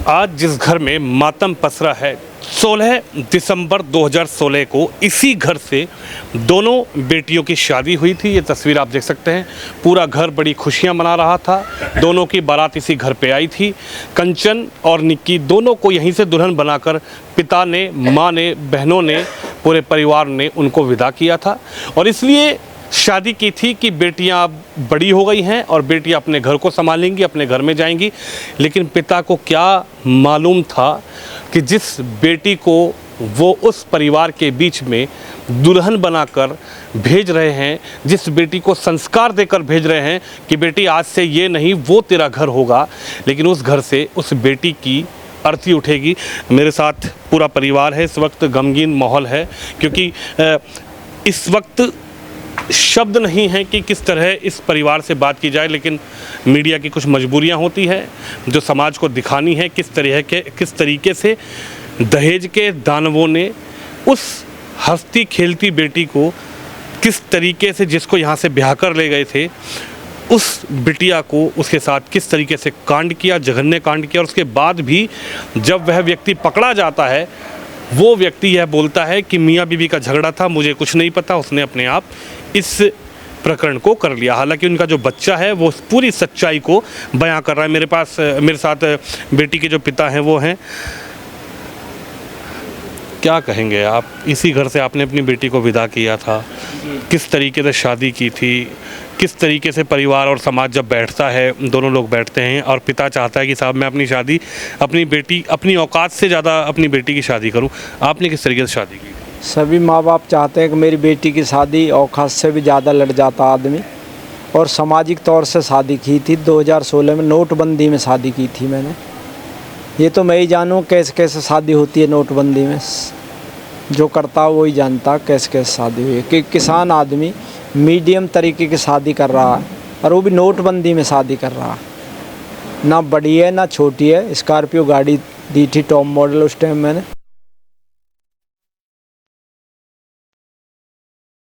आज जिस घर में मातम पसरा है, 16 दिसंबर 2016 को इसी घर से दोनों बेटियों की शादी हुई थी। ये तस्वीर आप देख सकते हैं। पूरा घर बड़ी खुशियां मना रहा था। दोनों की बारात इसी घर पे आई थी। कंचन और निक्की दोनों को यहीं से दुल्हन बनाकर पिता ने, माँ ने, बहनों ने, पूरे परिवार ने उनको विदा किया था। और इसलिए शादी की थी कि बेटियां अब बड़ी हो गई हैं और बेटियां अपने घर को संभालेंगी, अपने घर में जाएंगी। लेकिन पिता को क्या मालूम था कि जिस बेटी को वो उस परिवार के बीच में दुल्हन बनाकर भेज रहे हैं, जिस बेटी को संस्कार देकर भेज रहे हैं कि बेटी आज से ये नहीं वो तेरा घर होगा, लेकिन उस घर से उस बेटी की अर्थी उठेगी। मेरे साथ पूरा परिवार है। इस वक्त गमगीन माहौल है क्योंकि इस वक्त शब्द नहीं है कि किस तरह इस परिवार से बात की जाए, लेकिन मीडिया की कुछ मजबूरियां होती हैं जो समाज को दिखानी है किस तरीके से दहेज के दानवों ने उस हंसती खेलती बेटी को किस तरीके से, जिसको यहाँ से ब्याह कर ले गए थे, उस बिटिया को उसके साथ किस तरीके से कांड किया, जघन्य कांड किया। और उसके बाद भी जब वह व्यक्ति पकड़ा जाता है, वो व्यक्ति यह बोलता है कि मियाँ बीवी का झगड़ा था, मुझे कुछ नहीं पता, उसने अपने आप इस प्रकरण को कर लिया। हालांकि उनका जो बच्चा है वो पूरी सच्चाई को बयां कर रहा है। मेरे साथ बेटी के जो पिता हैं वो हैं। क्या कहेंगे आप? इसी घर से आपने अपनी बेटी को विदा किया था, किस तरीके से शादी की थी, किस तरीके से परिवार और समाज जब बैठता है, दोनों लोग बैठते हैं और पिता चाहता है कि साहब मैं अपनी शादी अपनी बेटी अपनी औकात से ज़्यादा अपनी बेटी की शादी करूं, आपने किस तरीके से शादी की? सभी माँ बाप चाहते हैं कि मेरी बेटी की शादी औकात से भी ज़्यादा लड़ जाता आदमी, और सामाजिक तौर से शादी की थी। 2016 में नोटबंदी में शादी की थी मैंने। ये तो मैं ही जानूँ कैसे कैसे शादी होती है नोटबंदी में, जो करता वो ही जानता कैसे कैसे शादी हुई है। कि किसान आदमी मीडियम तरीके की शादी कर रहा है और वो भी नोटबंदी में शादी कर रहा है। ना बड़ी है ना छोटी है। स्कॉर्पियो गाड़ी दी थी टॉप मॉडल उस टाइम मैंने।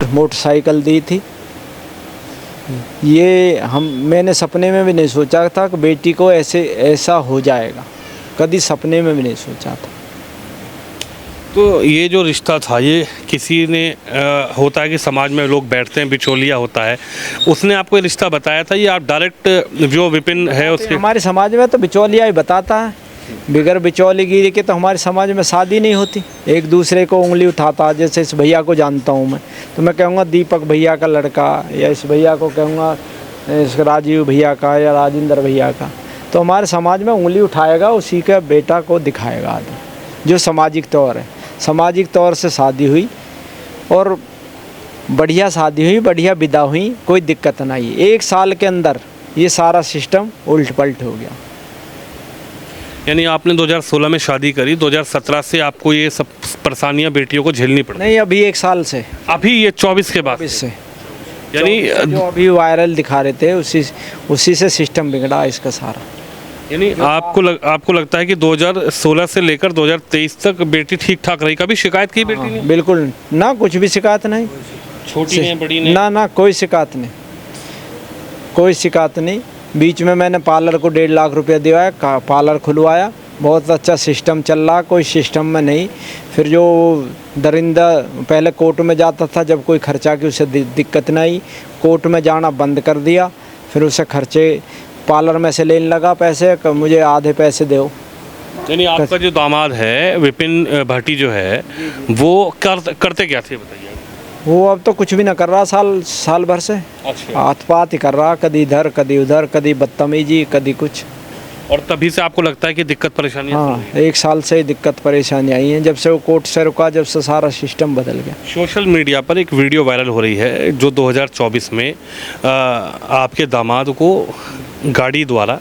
मोटरसाइकिल दी थी। ये मैंने सपने में भी नहीं सोचा था कि बेटी को ऐसा हो जाएगा, कभी सपने में भी नहीं सोचा था। तो ये जो रिश्ता था, ये किसी ने होता है कि समाज में लोग बैठते हैं, बिचौलिया होता है, उसने आपको ये रिश्ता बताया था? ये आप डायरेक्ट जो विपिन है उसके? हमारे समाज में तो बिचौलिया ही बताता है। बिगर बिचौलीगिरी के तो हमारे समाज में शादी नहीं होती। एक दूसरे को उंगली उठाता। जैसे इस भैया को जानता हूँ मैं, तो मैं कहूँगा दीपक भैया का लड़का, या इस भैया को कहूँगा इस राजीव भैया का या राजेंद्र भैया का। तो हमारे समाज में उंगली उठाएगा, उसी का बेटा को दिखाएगा आदमी, जो सामाजिक तौर है। सामाजिक तौर से शादी हुई और बढ़िया शादी हुई, बढ़िया विदा हुई, कोई दिक्कत नहीं। 1 साल के अंदर ये सारा सिस्टम उल्ट पलट हो गया। यानी आपने 2016 में शादी करी, 2017 से आपको ये सब परेशानियां बेटियों को झेलनी पड़ी? नहीं, अभी 1 साल से। अभी ये 24 के बाद? 24 से। यानी जो अभी वायरल दिखा रहे थे उसी से सिस्टम बिगड़ा इसका सारा। यानी आपको लगता है कि 2016 से लेकर 2023 तक बेटी ठीक ठाक रही? कभी शिकायत की बेटी ने? बिल्कुल ना, कुछ भी शिकायत नहीं। छोटी ने, बड़ी ने? ना, कोई शिकायत नहीं, कोई शिकायत नहीं। बीच में मैंने पार्लर को 1.5 लाख रुपया दिया, पार्लर खुलवाया, बहुत अच्छा सिस्टम चल रहा, कोई सिस्टम में नहीं। फिर जो दरिंदा पहले कोर्ट में जाता था, जब कोई खर्चा की उसे दिक्कत नहीं, कोर्ट में जाना बंद कर दिया। फिर उसे खर्चे पार्लर में से लेने लगा पैसे, मुझे आधे पैसे दो। यानी आपका जो दामाद है विपिन भाटी जो है, वो करते क्या थे बताइए? वो अब तो कुछ भी ना कर रहा, साल भर से। अच्छा। हाथ पात ही कर रहा, कभी इधर कभी उधर, कभी बदतमीजी, कभी कुछ। और तभी से आपको लगता है कि दिक्कत परेशानी? हाँ, 1 साल से दिक्कत परेशानी आई है, जब से वो कोर्ट से रुका, जब से सारा सिस्टम बदल गया। सोशल मीडिया पर एक वीडियो वायरल हो रही है जो 2024 में आपके दामाद को गाड़ी द्वारा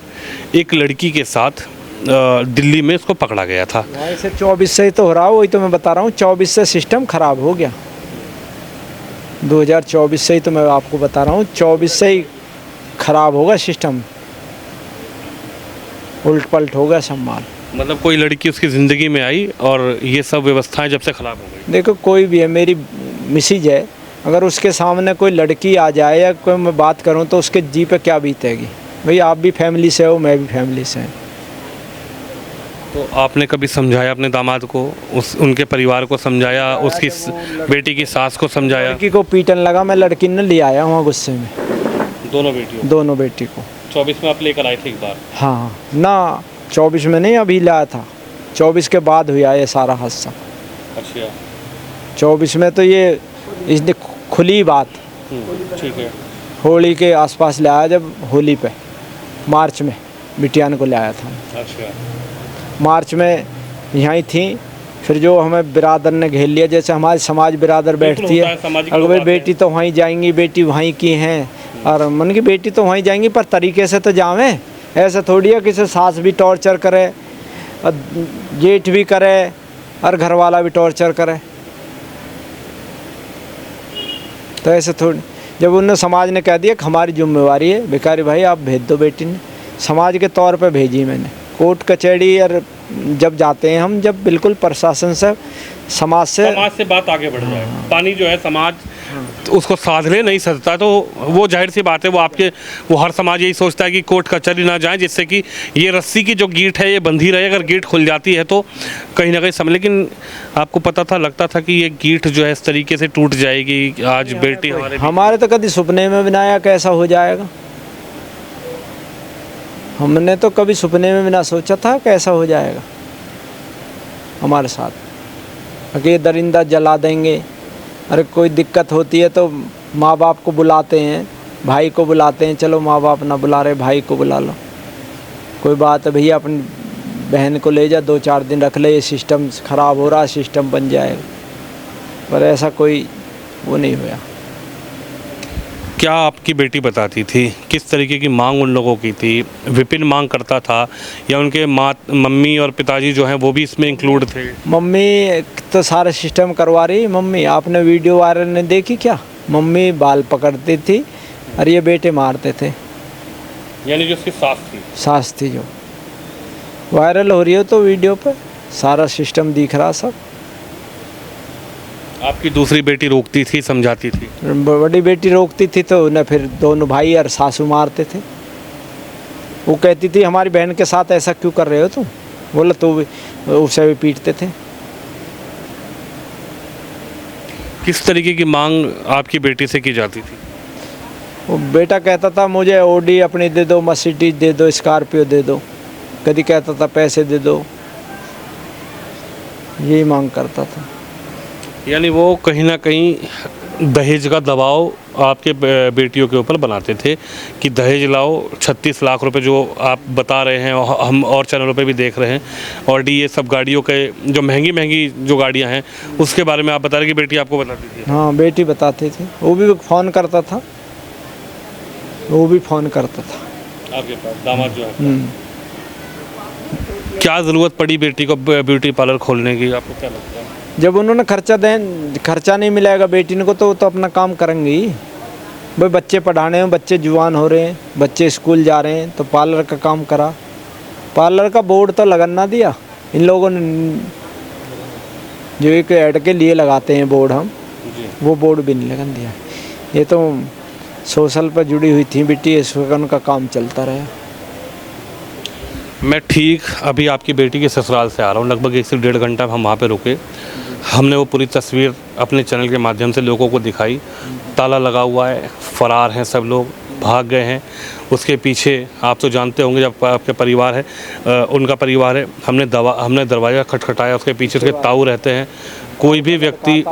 एक लड़की के साथ दिल्ली में उसको पकड़ा गया था। ऐसे 24 से ही तो हो रहा, वही तो मैं बता रहा हूँ। 24 से सिस्टम खराब हो गया। 2024 से ही तो मैं आपको बता रहा हूँ, 24 से ही खराब होगा सिस्टम, उल्ट पलट हो गया सब माल। मतलब कोई लड़की उसकी ज़िंदगी में आई और ये सब व्यवस्थाएं जब से ख़राब हो गई? देखो, कोई भी है, मेरी मिसेज है, अगर उसके सामने कोई लड़की आ जाए या कोई मैं बात करूं तो उसके जी पे क्या बीतेगी? भाई आप भी फैमिली से हो, मैं भी फैमिली से हूँ। तो आपने कभी समझाया अपने दामाद को, उनके परिवार को समझाया, उसकी बेटी की सास को समझाया? लड़की को पीटन लगा, मैं लड़की ने ले आया वहाँ गुस्से में, दोनों बेटी को। 24 में आप लेकर आए थे एक बार? हाँ ना, 24 में नहीं, अभी लाया था, 24 के बाद हुआ ये सारा हादसा। अच्छा। 24 में तो ये इसने खुली बात, ठीक है। होली के आसपास लाया, जब होली पे मार्च में बिटियान को लाया था। अच्छा। मार्च में यहीं थी, फिर जो हमें बिरादर ने घेर लिया, जैसे हमारी समाज बिरादर बैठती है, अगर बेटी तो वहीं जाएंगी, बेटी वहीं की हैं, और मन की बेटी तो वहीं जाएंगी, पर तरीके से तो जावें, ऐसा थोड़ी है किसी सास भी टॉर्चर करे और जेठ भी करे और घर वाला भी टॉर्चर करे, तो ऐसे थोड़ी। जब उन्होंने समाज ने कह दिया कि हमारी जिम्मेवारी है, भिखारी भाई आप भेज दो बेटी ने, समाज के तौर पे भेजी मैंने। कोर्ट कचहरी और जब जाते हैं हम, जब बिल्कुल प्रशासन से समाज से बात आगे बढ़ जाए, पानी जो है समाज उसको साधने नहीं सकता, तो वो जाहिर सी बात है, वो हर समाज यही सोचता है कि कोर्ट कचहरी ना जाए, जिससे कि ये रस्सी की जो गीट है ये बंधी रहे। अगर गीट खुल जाती है तो कहीं ना कहीं समय, लेकिन आपको पता था, लगता था कि ये गीट जो है इस तरीके से टूट जाएगी। आज बेटी हमारे तो कभी सपने में भी ना आया कैसा हो जाएगा, हमने तो कभी सपने में भी ना सोचा था कैसा हो जाएगा हमारे साथ। कि दरिंदा जला देंगे, अरे कोई दिक्कत होती है तो माँ बाप को बुलाते हैं, भाई को बुलाते हैं, चलो माँ बाप ना बुला रहे भाई को बुला लो, कोई बात है भैया अपनी बहन को ले जा, 2-4 दिन रख ले, ये सिस्टम ख़राब हो रहा है, सिस्टम बन जाएगा, पर ऐसा कोई वो नहीं हुआ। क्या आपकी बेटी बताती थी किस तरीके की मांग उन लोगों की थी? विपिन मांग करता था या उनके मम्मी और पिताजी जो हैं वो भी इसमें इंक्लूड थे? मम्मी तो सारा सिस्टम करवा रही। मम्मी आपने वीडियो वायरल नहीं देखी क्या? मम्मी बाल पकड़ती थी और ये बेटे मारते थे। यानी जो उसकी सास थी जो वायरल हो रही हो तो वीडियो पर सारा सिस्टम दिख रहा सब। आपकी दूसरी बेटी रोकती थी, समझाती थी? बड़ी बेटी रोकती थी तो उन्हें फिर दोनों भाई और सासू मारते थे। वो कहती थी हमारी बहन के साथ ऐसा क्यों कर रहे हो तुम, बोला तो उसे भी पीटते थे। किस तरीके की मांग आपकी बेटी से की जाती थी? वो बेटा कहता था मुझे ऑडी अपनी दे दो, मर्सिडीज दे दो, स्कॉर्पियो दे दो, कभी कहता था पैसे दे दो, यही मांग करता था। यानी वो कहीं ना कहीं दहेज का दबाव आपके बेटियों के ऊपर बनाते थे कि दहेज लाओ। 36 लाख रुपए जो आप बता रहे हैं, हम और चैनलों पे भी देख रहे हैं, और ये सब गाड़ियों के जो महंगी जो गाड़ियां हैं उसके बारे में आप बता रहे कि बेटी आपको बताती थी? हाँ बेटी बताती थी, वो भी फ़ोन करता था, वो भी फ़ोन करता था आपके पास दामाद जो है। क्या ज़रूरत पड़ी बेटी को ब्यूटी पार्लर खोलने की, आपको क्या लगता है? जब उन्होंने खर्चा नहीं मिलेगा बेटी को तो अपना काम करेंगे ही। भाई बच्चे पढ़ाने हैं, बच्चे जुआन हो रहे हैं, बच्चे स्कूल जा रहे हैं, तो पार्लर का काम करा। पार्लर का बोर्ड तो लगन ना दिया इन लोगों ने, जो एक ऐड के लिए लगाते हैं बोर्ड हम, वो बोर्ड भी नहीं लगन दिया। ये तो सोशल पर जुड़ी हुई थी बेटी, इस वक्त उनका काम चलता रहा। मैं ठीक अभी आपकी बेटी के ससुराल से आ रहा हूँ, लगभग 1 से 1.5 घंटा हम वहाँ पे रुके। हमने वो पूरी तस्वीर अपने चैनल के माध्यम से लोगों को दिखाई। ताला लगा हुआ है, फरार हैं सब लोग, भाग गए हैं। उसके पीछे आप तो जानते होंगे, जब आपके परिवार है, उनका परिवार है, हमने दरवाज़ा खटखटाया, उसके पीछे उसके ताऊ रहते हैं। कोई भी व्यक्ति,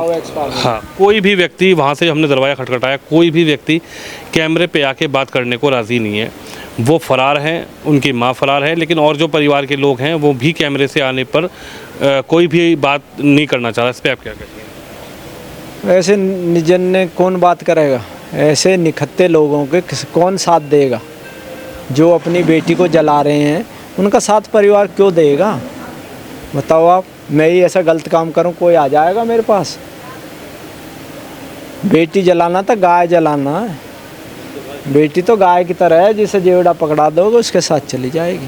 हाँ कोई भी व्यक्ति वहाँ से, हमने दरवाज़ा खटखटाया, कोई भी व्यक्ति कैमरे पे आके बात करने को राज़ी नहीं है। वो फरार हैं, उनकी माँ फरार है, लेकिन और जो परिवार के लोग हैं वो भी कैमरे से आने पर कोई भी बात नहीं करना चाह रहा। इस पर आप क्या कहते हैं? ऐसे निजन ने कौन बात करेगा, ऐसे निखत्ते लोगों के कौन साथ देगा? जो अपनी बेटी को जला रहे हैं उनका साथ परिवार क्यों देगा? बताओ आप। मैं ही ऐसा गलत काम करूं, कोई आ जाएगा मेरे पास? बेटी जलाना था गाय जलाना है, बेटी तो गाय की तरह है, जिसे जेवड़ा पकड़ा दोगे उसके साथ चली जाएगी।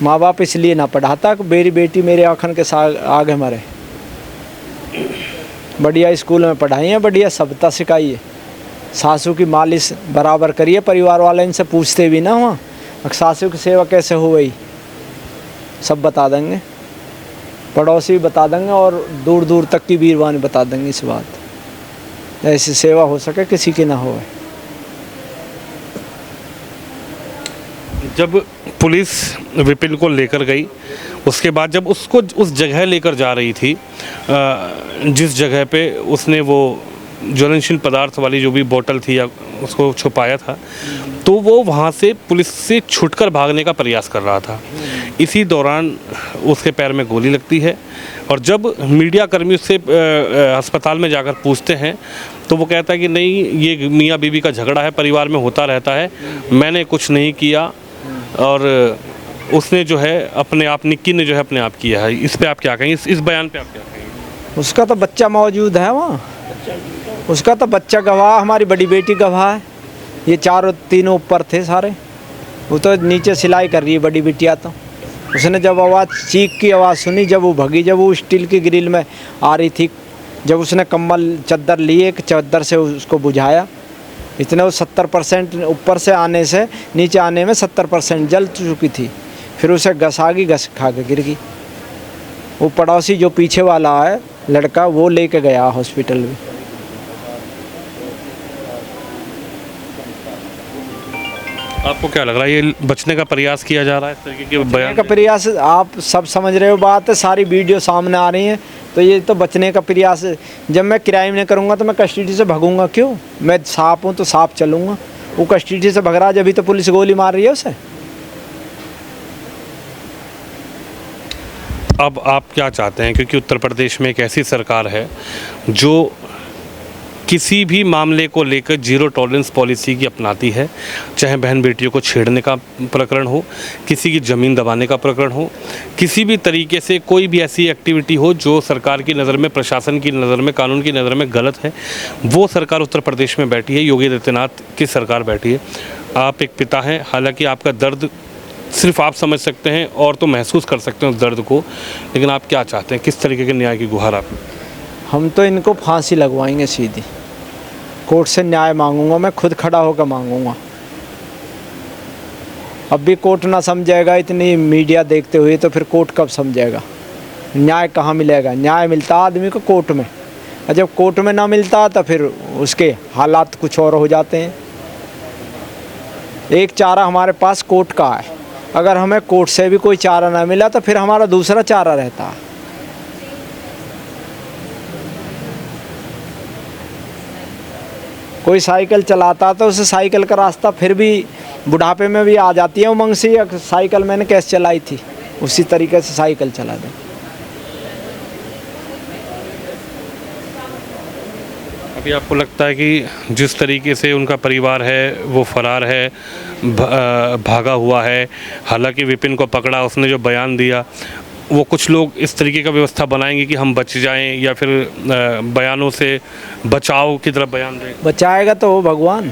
माँ बाप इसलिए ना पढ़ाता कि मेरी बेटी मेरे आँखन के आगे मरे। बढ़िया स्कूल में पढ़ाई है, बढ़िया सभ्यता सिखाई है, सासू की मालिश बराबर करिए। परिवार वाले इनसे पूछते भी ना वहाँ सासू की सेवा कैसे हो गई, सब बता देंगे, पड़ोसी भी बता देंगे और दूर दूर तक की वीरवानी बता देंगे इस बात। ऐसी सेवा हो सके किसी की ना हो। जब पुलिस विपिन को लेकर गई, उसके बाद जब उसको उस जगह लेकर जा रही थी जिस जगह पे उसने वो ज्वलनशील पदार्थ वाली जो भी बोतल थी या उसको छुपाया था, तो वो वहाँ से पुलिस से छुटकर भागने का प्रयास कर रहा था। इसी दौरान उसके पैर में गोली लगती है और जब मीडिया कर्मी उससे अस्पताल में जाकर पूछते हैं तो वो कहता है कि नहीं, ये मियाँ बीवी का झगड़ा है, परिवार में होता रहता है, मैंने कुछ नहीं किया और उसने जो है अपने आप, निक्की ने जो है अपने आप किया है। इस पे आप क्या कहेंगे, इस बयान पे आप क्या कहेंगे? उसका तो बच्चा मौजूद है वहाँ, उसका तो बच्चा गवाह, हमारी बड़ी बेटी गवाह है। ये चारों तीनों ऊपर थे सारे, वो तो नीचे सिलाई कर रही है बड़ी बिटिया। तो उसने जब आवाज़, चीख की आवाज़ सुनी, जब वो भगी, जब वो स्टील की ग्रिल में आ रही थी, जब उसने कम्बल चद्दर लिए, एक चद्दर से उसको बुझाया, इतने वो 70% ऊपर से आने से नीचे आने में 70% जल चुकी थी। फिर उसे घसागी, घस खा के गिर गई। वो पड़ोसी जो पीछे वाला है लड़का, वो लेके गया हॉस्पिटल में। आपको क्या लग रहा है, ये बचने का प्रयास किया जा रहा है इस तरीके के बयान का प्रयास? आप सब समझ रहे हो बात है, सारी वीडियो सामने आ रही हैं, तो ये तो बचने का प्रयास है। जब मैं क्राइम नहीं करूँगा तो मैं कस्टडी से भागूंगा क्यों? मैं सांप हूँ तो सांप चलूँगा। वो कस्टडी से भग रहा, जब भी तो पुलिस गोली मार रही है उसे। अब आप क्या चाहते हैं, क्योंकि उत्तर प्रदेश में एक ऐसी सरकार है जो किसी भी मामले को लेकर जीरो टॉलरेंस पॉलिसी की अपनाती है, चाहे बहन बेटियों को छेड़ने का प्रकरण हो, किसी की ज़मीन दबाने का प्रकरण हो, किसी भी तरीके से कोई भी ऐसी एक्टिविटी हो जो सरकार की नज़र में, प्रशासन की नज़र में, कानून की नज़र में गलत है, वो सरकार उत्तर प्रदेश में बैठी है, योगी आदित्यनाथ की सरकार बैठी है। आप एक पिता हैं, हालांकि आपका दर्द सिर्फ आप समझ सकते हैं और तो महसूस कर सकते हैं उस दर्द को, लेकिन आप क्या चाहते हैं, किस तरीके के न्याय की गुहार आप? हम तो इनको फांसी लगवाएंगे सीधी, कोर्ट से न्याय मांगूंगा, मैं खुद खड़ा होकर मांगूंगा। अब भी कोर्ट ना समझेगा इतनी मीडिया देखते हुए, तो फिर कोर्ट कब समझेगा? न्याय कहाँ मिलेगा? न्याय मिलता आदमी को कोर्ट में, और जब कोर्ट में ना मिलता तो फिर उसके हालात कुछ और हो जाते हैं। एक चारा हमारे पास कोर्ट का है, अगर हमें कोर्ट से भी कोई चारा ना मिला तो फिर हमारा दूसरा चारा रहता है। कोई साइकिल चलाता तो उसे साइकिल का रास्ता फिर भी बुढ़ापे में भी आ जाती है उमंग से, साइकिल मैंने कैसे चलाई थी, उसी तरीके से साइकिल चला दें। अभी आपको लगता है कि जिस तरीके से उनका परिवार है वो फरार है, भागा हुआ है, हालांकि विपिन को पकड़ा, उसने जो बयान दिया, वो कुछ लोग इस तरीके का व्यवस्था बनाएंगे कि हम बच जाएं या फिर बयानों से बचाव की तरफ बयान दें? बचाएगा तो वो भगवान,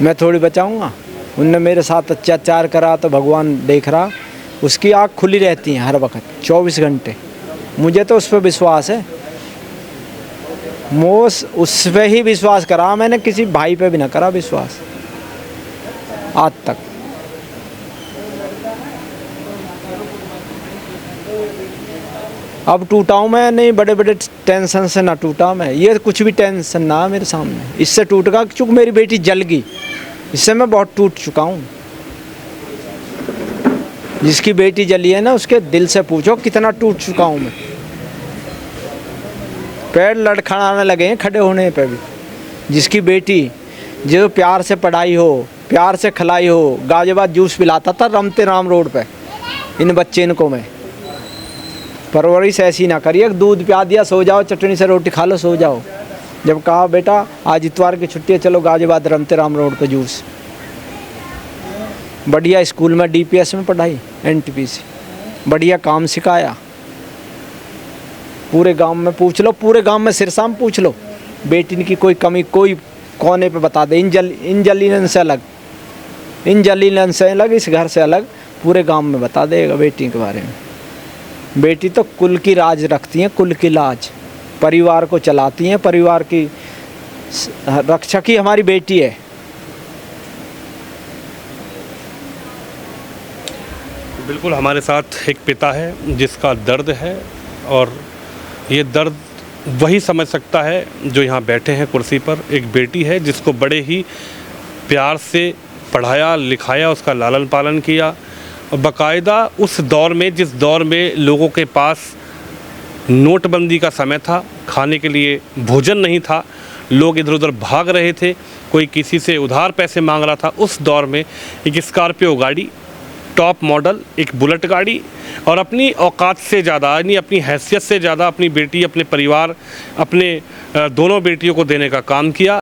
मैं थोड़ी बचाऊंगा। उनने मेरे साथ अत्याचार करा तो भगवान देख रहा, उसकी आँख खुली रहती है हर वक्त 24 घंटे। मुझे तो उस पर विश्वास है, उस पर ही विश्वास करा मैंने, किसी भाई पे भी ना करा विश्वास आज तक। अब टूटा हूँ मैं, नहीं बड़े बड़े टेंशन से ना टूटा मैं, ये कुछ भी टेंशन ना मेरे सामने, इससे टूट गया चूँकि मेरी बेटी जल गई, इससे मैं बहुत टूट चुका हूँ। जिसकी बेटी जली है ना, उसके दिल से पूछो कितना टूट चुका हूँ मैं। पैर लड़खड़ाने लगे हैं खड़े होने पे भी। जिसकी बेटी जो प्यार से पढ़ाई हो, प्यार से खिलाई हो, गाजियाबाद जूस पिलाता था रमते राम रोड पे इन बच्चे इनको मैं, परवरिश ऐसी ना करिए, दूध पिया दिया सो जाओ, चटनी से रोटी खा लो सो जाओ। जब कहा बेटा आज इतवार की छुट्टी है, चलो गाजियाबाद रमते राम रोड पे जूस, बढ़िया स्कूल में DPS में पढ़ाई, NTPC, बढ़िया काम सिखाया। पूरे गांव में पूछ लो, पूरे गांव में सिरसाम पूछ लो, बेटी की कोई कमी कोई कोने पे बता दे, इन जलीलन से अलग, इन जलीलन से अलग, इस घर से अलग, पूरे गांव में बता देगा बेटी के बारे में। बेटी तो कुल की राज रखती हैं, कुल की लाज, परिवार को चलाती हैं, परिवार की रक्षा की हमारी बेटी है। बिल्कुल हमारे साथ एक पिता है जिसका दर्द है, और ये दर्द वही समझ सकता है जो यहाँ बैठे हैं कुर्सी पर। एक बेटी है जिसको बड़े ही प्यार से पढ़ाया लिखाया, उसका लालन पालन किया, और बाकायदा उस दौर में जिस दौर में लोगों के पास नोटबंदी का समय था, खाने के लिए भोजन नहीं था, लोग इधर उधर भाग रहे थे, कोई किसी से उधार पैसे मांग रहा था, उस दौर में एक स्कॉर्पियो गाड़ी, टॉप मॉडल एक बुलेट गाड़ी, और अपनी औकात से ज़्यादा यानी अपनी हैसियत से ज़्यादा अपनी बेटी, अपने परिवार, अपने दोनों बेटियों को देने का काम किया।